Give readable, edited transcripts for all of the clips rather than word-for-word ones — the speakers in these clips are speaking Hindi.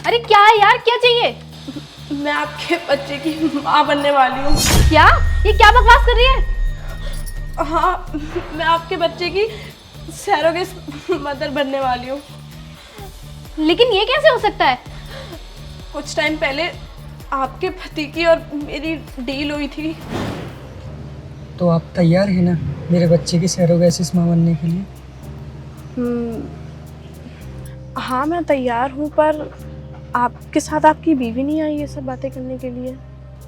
अरे क्या है यार, क्या चाहिए? मैं आपके बच्चे की माँ बनने वाली हूँ। क्या? ये क्या बकवास कर रही है? हाँ, मैं आपके बच्चे की सरोगेट मदर बनने वाली हूँ। लेकिन ये कैसे हो सकता है? कुछ टाइम पहले आपके पति की और मेरी डील हुई थी। तो आप तैयार हैं ना मेरे बच्चे की सरोगेसिस माँ बनने के लिए? हाँ, मैं तैयार हूँ, पर आपके साथ आपकी बीवी नहीं आई ये सब बातें करने के लिए?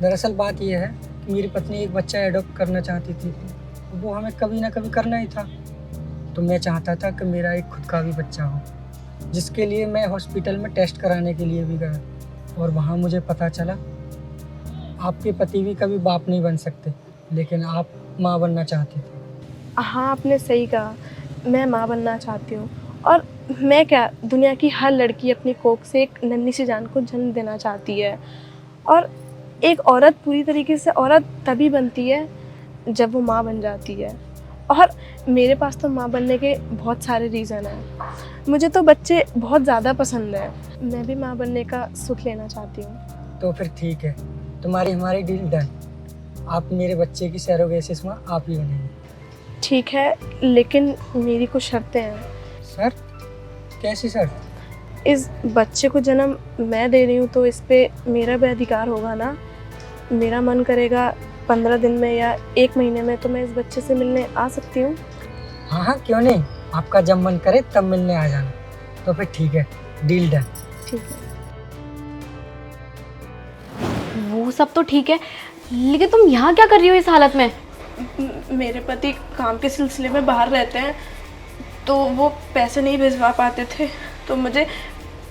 दरअसल बात यह है कि मेरी पत्नी एक बच्चा एडॉप्ट करना चाहती थी, वो हमें कभी ना कभी करना ही था। तो मैं चाहता था कि मेरा एक खुद का भी बच्चा हो, जिसके लिए मैं हॉस्पिटल में टेस्ट कराने के लिए भी गया। और वहाँ मुझे पता चला आपके पति भी कभी बाप नहीं बन सकते, लेकिन आप माँ बनना चाहती थी। हाँ, आपने सही कहा, मैं माँ बनना चाहती हूँ। और मैं क्या, दुनिया की हर लड़की अपनी कोख से एक नन्ही सी जान को जन्म देना चाहती है। और एक औरत पूरी तरीके से औरत तभी बनती है जब वो माँ बन जाती है। और मेरे पास तो माँ बनने के बहुत सारे रीज़न हैं। मुझे तो बच्चे बहुत ज़्यादा पसंद हैं। मैं भी माँ बनने का सुख लेना चाहती हूँ। तो फिर ठीक है, तुम्हारी हमारी डील डन। आप मेरे बच्चे की सरोगेसिस माँ आप ही बनेंगी। ठीक है, लेकिन मेरी कुछ शर्तें हैं। सर, कैसी सर? इस बच्चे को जन्म मैं दे रही हूँ, तो इस पे मेरा भी अधिकार होगा ना? मेरा मन करेगा 15 दिन में या 1 महीने में तो मैं इस बच्चे से मिलने आ सकती हूँ। हाँ हाँ, क्यों नहीं, आपका जब मन करे तब मिलने आ जाना। तो फिर ठीक है, डील डन। ठीक है। वो सब तो ठीक है, लेकिन तुम यहाँ क्या कर रही हो इस हालत में? मेरे पति काम के सिलसिले में बाहर रहते हैं, तो वो पैसे नहीं भिजवा पाते थे, तो मुझे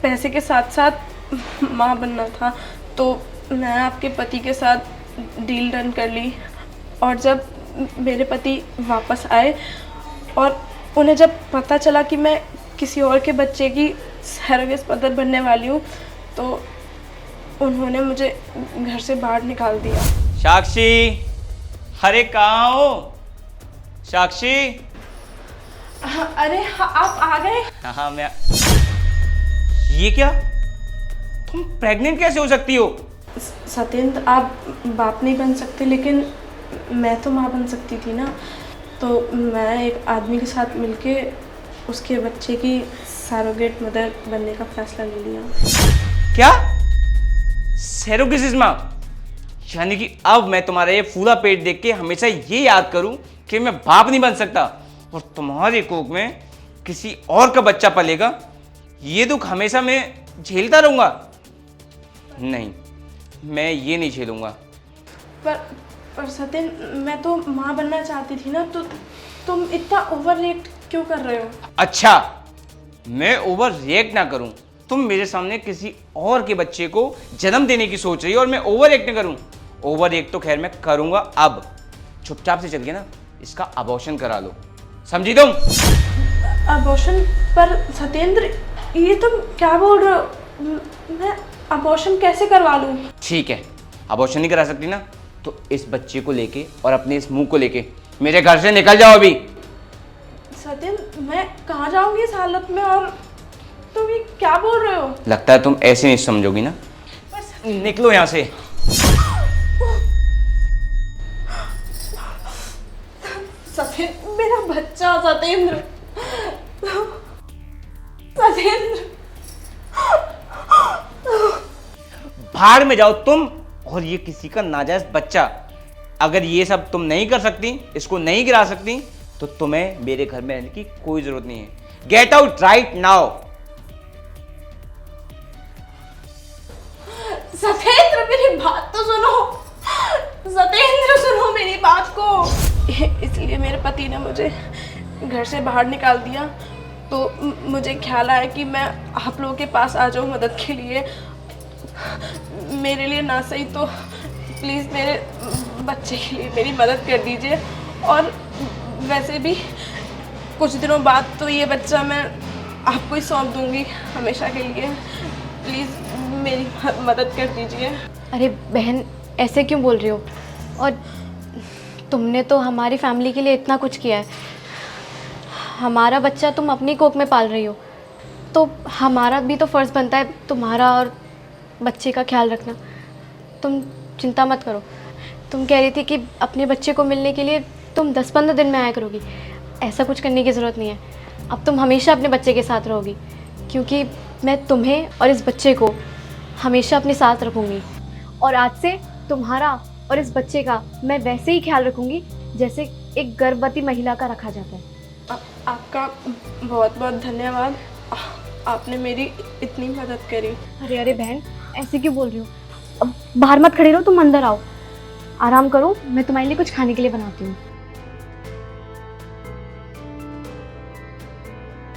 पैसे के साथ साथ माँ बनना था। तो मैं आपके पति के साथ डील डन कर ली। और जब मेरे पति वापस आए और उन्हें जब पता चला कि मैं किसी और के बच्चे की सरोगेट मदर बनने वाली हूँ, तो उन्होंने मुझे घर से बाहर निकाल दिया। साक्षी, अरे कहाँ हो साक्षी? अरे हाँ, आप आ गए? हाँ मैं। ये क्या, तुम प्रेग्नेंट कैसे हो सकती हो? सत्येंद्र, आप बाप नहीं बन सकते, लेकिन मैं तो माँ बन सकती थी ना। तो मैं एक आदमी के साथ मिलके उसके बच्चे की सरोगेट मदर बनने का फैसला ले लिया। क्या सरोगेसिस माँ? यानी कि अब मैं तुम्हारा ये फूला पेट देख के हमेशा ये याद करूं कि मैं बाप नहीं बन सकता और तुम्हारी कोख में किसी और का बच्चा पलेगा। ये दुख हमेशा मैं झेलता रहूंगा? नहीं, मैं ये नहीं झेलूंगा। पर सत्येंद्र, मैं तो माँ बनना चाहती थी ना, तो तुम इतना ओवर रिएक्ट क्यों कर रहे हो? अच्छा, मैं ओवर रिएक्ट ना करूं, तुम मेरे सामने किसी और के बच्चे को जन्म देने की सोच रही हो और मैं ओवर रिएक्ट ना करूं? ओवर रिएक्ट तो खैर मैं करूंगा। अब चुपचाप से चल के ना इसका अबॉर्शन करा लो, समझी तुम? अबॉर्शन? पर सत्येंद्र, ये तुम क्या बोल रहे हो? मैं अबॉर्शन कैसे करवा लूँ? ठीक है, अबॉर्शन नहीं करा सकती ना, तो इस बच्चे को लेके और अपने इस मुंह को लेके मेरे घर से निकल जाओ अभी। सत्येंद्र, मैं कहाँ जाऊंगी इस हालत में? और तुम ये क्या बोल रहे हो? लगता है तुम ऐसे नहीं समझोगी ना। निकलो यहाँ से। सत्येंद्र, मेरा बच्चा। सत्येंद्र, सत्येंद्र। भाड़ में जाओ तुम और ये किसी का नाजायज बच्चा। अगर ये सब तुम नहीं कर सकती, इसको नहीं गिरा सकती, तो तुम्हें मेरे घर में रहने की कोई जरूरत नहीं है। Get out right now. Satyendra, मेरी बात तो सुनो। सत्येंद्र, सुनो मेरी बात को। इसलिए मेरे पति ने मुझे घर से बाहर निकाल दिया, तो मुझे ख्याल आया कि मैं आप लोगों के पास आ जाऊँ मदद के लिए। मेरे लिए ना सही तो प्लीज़ मेरे बच्चे के लिए मेरी मदद कर दीजिए। और वैसे भी कुछ दिनों बाद तो ये बच्चा मैं आपको ही सौंप दूंगी हमेशा के लिए। प्लीज़ मेरी मदद कर दीजिए। अरे बहन, ऐसे क्यों बोल रही हो? और तुमने तो हमारी फैमिली के लिए इतना कुछ किया है। हमारा बच्चा तुम अपनी कोख में पाल रही हो, तो हमारा भी तो फ़र्ज़ बनता है तुम्हारा और बच्चे का ख्याल रखना। तुम चिंता मत करो। तुम कह रही थी कि अपने बच्चे को मिलने के लिए तुम 10-15 दिन में आया करोगी। ऐसा कुछ करने की ज़रूरत नहीं है। अब तुम हमेशा अपने बच्चे के साथ रहोगी, क्योंकि मैं तुम्हें और इस बच्चे को हमेशा अपने साथ रखूँगी। और आज से तुम्हारा और इस बच्चे का मैं वैसे ही ख्याल रखूँगी जैसे एक गर्भवती महिला का रखा जाता है। आपका बहुत बहुत धन्यवाद। आपने मेरी इतनी मदद करी। अरे अरे बहन, ऐसे क्यों बोल रही हो? अब बाहर मत खड़े रहो, तुम अंदर आओ, आराम करो। मैं तुम्हारे लिए कुछ खाने के लिए बनाती हूँ।